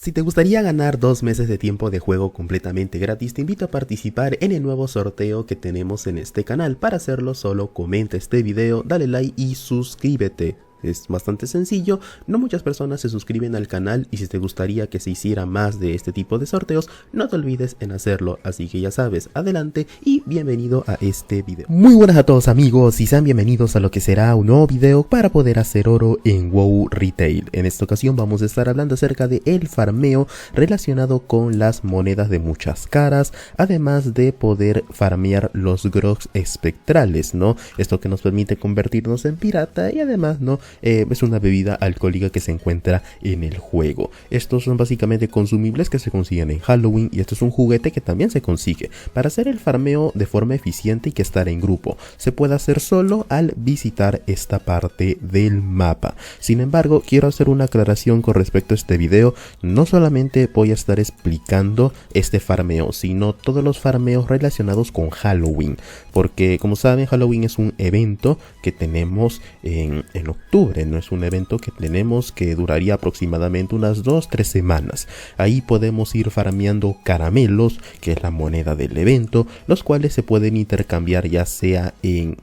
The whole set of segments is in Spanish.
Si te gustaría ganar 2 meses de tiempo de juego completamente gratis, te invito a participar en el nuevo sorteo que tenemos en este canal. Para hacerlo, solo comenta este video, dale like y suscríbete. Es bastante sencillo, no muchas personas se suscriben al canal y si te gustaría que se hiciera más de este tipo de sorteos, no te olvides en hacerlo, así que ya sabes, adelante y bienvenido a este video. Muy buenas a todos amigos y sean bienvenidos a lo que será un nuevo video para poder hacer oro en WoW Retail. En esta ocasión vamos a estar hablando acerca de el farmeo relacionado con las monedas de muchas caras, además de poder farmear los grogs espectrales, ¿no? Esto que nos permite convertirnos en pirata y además, ¿no? Es una bebida alcohólica que se encuentra en el juego. Estos son básicamente consumibles que se consiguen en Halloween y esto es un juguete que también se consigue. Para hacer el farmeo de forma eficiente hay que estar en grupo. Se puede hacer solo al visitar esta parte del mapa. Sin embargo, quiero hacer una aclaración con respecto a este video. No solamente voy a estar explicando este farmeo, sino todos los farmeos relacionados con Halloween. Porque como saben, Halloween es un evento que tenemos en octubre. No es un evento que tenemos que duraría aproximadamente unas 2-3 semanas. Ahí podemos ir farmeando caramelos, que es la moneda del evento, los cuales se pueden intercambiar ya sea en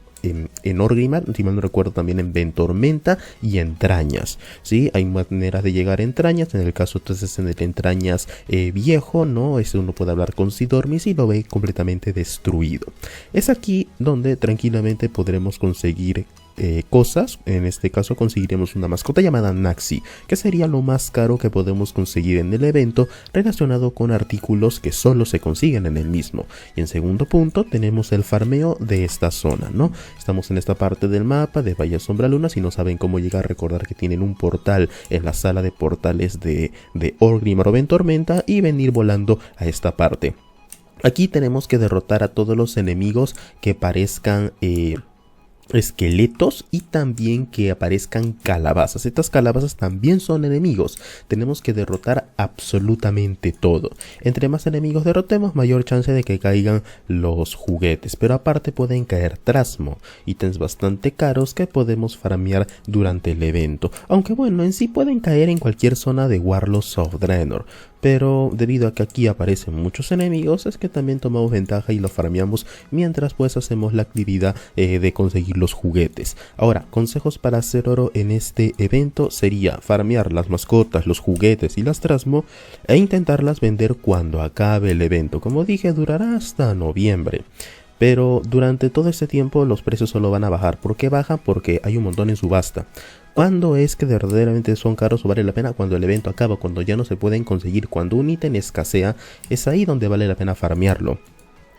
Orgrimmar, si mal no recuerdo también en Ventormenta y Entrañas, ¿sí? Hay maneras de llegar a Entrañas, en el caso entonces en el Entrañas viejo, ¿no? Ese uno puede hablar con Sidormis y lo ve completamente destruido. Es aquí donde tranquilamente podremos conseguir cosas. En este caso conseguiremos una mascota llamada Naxi, que sería lo más caro que podemos conseguir en el evento relacionado con artículos que solo se consiguen en el mismo. Y en segundo punto tenemos el farmeo de esta zona, ¿no? Estamos en esta parte del mapa de Valle Sombra Luna. Si no saben cómo llegar, recordar que tienen un portal en la sala de portales de Orgrimmar o Ventormenta y venir volando a esta parte. Aquí tenemos que derrotar a todos los enemigos que parezcan esqueletos y también que aparezcan calabazas. Estas calabazas también son enemigos. Tenemos que derrotar absolutamente todo. Entre más enemigos derrotemos, mayor chance de que caigan los juguetes. Pero aparte pueden caer trasmo, ítems bastante caros que podemos farmear durante el evento. Aunque bueno, en sí pueden caer en cualquier zona de Warlords of Draenor. Pero debido a que aquí aparecen muchos enemigos, es que también tomamos ventaja y lo farmeamos mientras pues hacemos la actividad de conseguir los juguetes. Ahora, consejos para hacer oro en este evento sería farmear las mascotas, los juguetes y las trasmo e intentarlas vender cuando acabe el evento. Como dije, durará hasta noviembre. Pero durante todo este tiempo los precios solo van a bajar. ¿Por qué bajan? Porque hay un montón en subasta. ¿Cuándo es que verdaderamente son caros o vale la pena? Cuando el evento acaba, cuando ya no se pueden conseguir, cuando un ítem escasea, es ahí donde vale la pena farmearlo.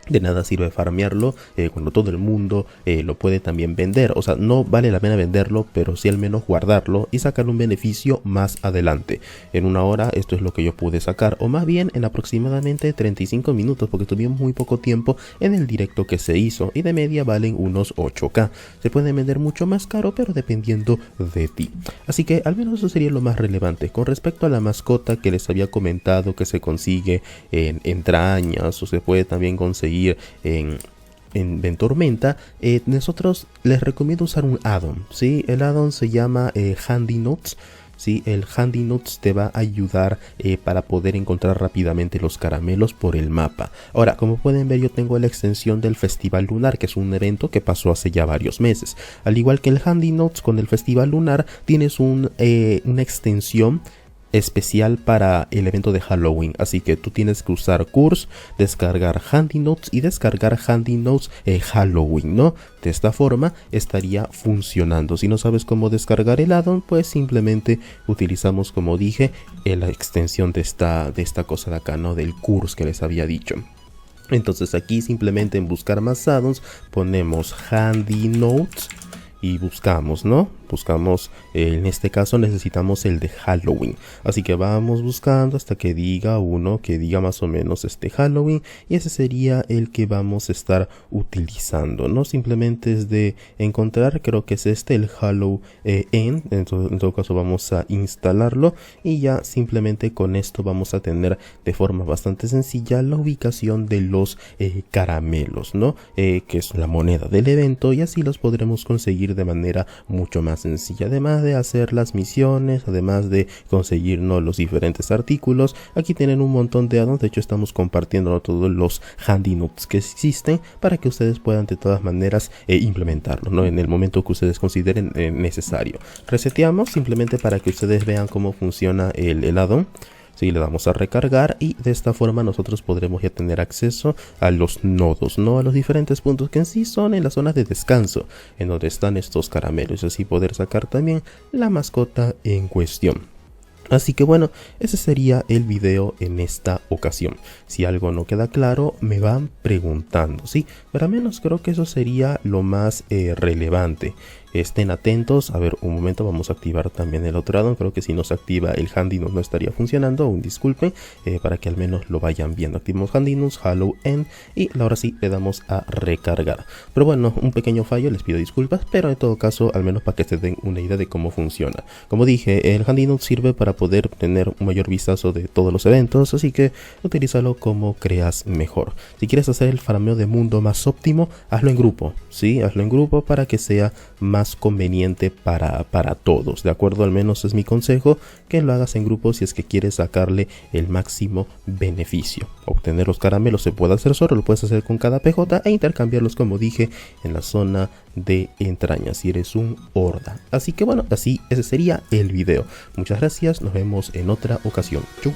De nada sirve farmearlo cuando todo el mundo lo puede también vender. O sea, no vale la pena venderlo, pero sí al menos guardarlo y sacar un beneficio más adelante. En una hora esto es lo que yo pude sacar, o más bien en aproximadamente 35 minutos, porque tuvimos muy poco tiempo en el directo que se hizo y de media valen unos 8k. Se pueden vender mucho más caro, pero dependiendo de ti. Así que al menos eso sería lo más relevante. Con respecto a la mascota que les había comentado que se consigue en Entrañas o se puede también conseguir en Ventormenta, nosotros les recomiendo usar un add-on, ¿sí? El add-on se llama Handy Notes. Sí, el Handy Notes te va a ayudar para poder encontrar rápidamente los caramelos por el mapa. Ahora, como pueden ver, yo tengo la extensión del Festival Lunar, que es un evento que pasó hace ya varios meses. Al igual que el Handy Notes, con el Festival Lunar tienes una extensión especial para el evento de Halloween, así que tú tienes que usar Curse, descargar Handy Notes y descargar Handy Notes Halloween, ¿no? De esta forma estaría funcionando. Si no sabes cómo descargar el add-on, pues simplemente utilizamos, como dije, la extensión de esta cosa de acá, ¿no? Del Curse que les había dicho. Entonces aquí simplemente en buscar más add-ons ponemos Handy Notes y buscamos, ¿no? Buscamos, en este caso necesitamos el de Halloween, así que vamos buscando hasta que diga uno que diga más o menos Halloween, y ese sería el que vamos a estar utilizando, ¿no? Simplemente es de encontrar, creo que es el Halloween, en todo caso vamos a instalarlo y ya simplemente con esto vamos a tener de forma bastante sencilla la ubicación de los caramelos, ¿no? Que es la moneda del evento, y así los podremos conseguir de manera mucho más más sencilla. Además de hacer las misiones, además de conseguirnos los diferentes artículos, aquí tienen un montón de addons. De hecho, estamos compartiendo todos los handy noobs que existen para que ustedes puedan de todas maneras implementarlo, ¿no? En el momento que ustedes consideren necesario. Reseteamos simplemente para que ustedes vean cómo funciona el addon. Sí, le damos a recargar y de esta forma nosotros podremos ya tener acceso a los nodos, no a los diferentes puntos que en sí son en las zonas de descanso, en donde están estos caramelos, y así poder sacar también la mascota en cuestión. Así que bueno, ese sería el video en esta ocasión. Si algo no queda claro, me van preguntando, ¿sí? Pero al menos creo que eso sería lo más relevante. Estén atentos. A ver, un momento, vamos a activar también el otro addon. Creo que si no se activa el Handy no estaría funcionando, aún disculpen, para que al menos lo vayan viendo. Activamos Handy Noobs, Hollow End, y ahora sí le damos a recargar. Pero bueno, un pequeño fallo, les pido disculpas, pero en todo caso, al menos para que se den una idea de cómo funciona. Como dije, el Handy Noobs sirve para poder tener un mayor vistazo de todos los eventos, así que utilízalo como creas mejor. Si quieres hacer el farmeo de mundo más óptimo, hazlo en grupo, ¿sí? Hazlo en grupo para que sea más conveniente para todos, ¿de acuerdo? Al menos es mi consejo, que lo hagas en grupo si es que quieres sacarle el máximo beneficio. Obtener los caramelos se puede hacer solo, lo puedes hacer con cada PJ e intercambiarlos, como dije, en la zona de entrañas si eres un horda. Así que bueno, así ese sería el video. Muchas gracias, nos vemos en otra ocasión. Chau.